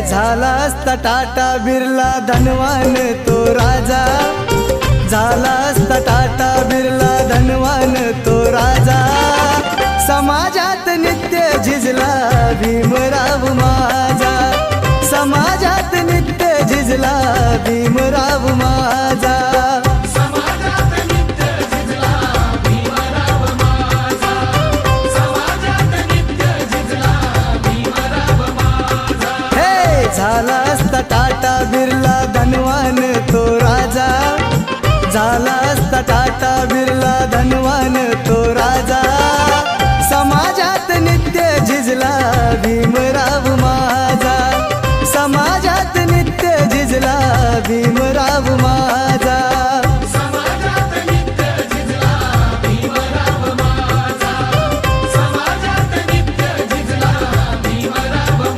झाला असता टाटा बिर्ला धनवान तो राजा, झाला असता टाटा बिर्ला धनवान तो राजा। समाजात नित्य झिजला भीमराव माझा, समाजात नित्य झिजला भीमराव माझा। झाला असता टाटा बिर्ला धनवान तो राजा, झाला असता टाटा बिर्ला धनवान तो राजा। समाजात नित्य झिजला भीमराव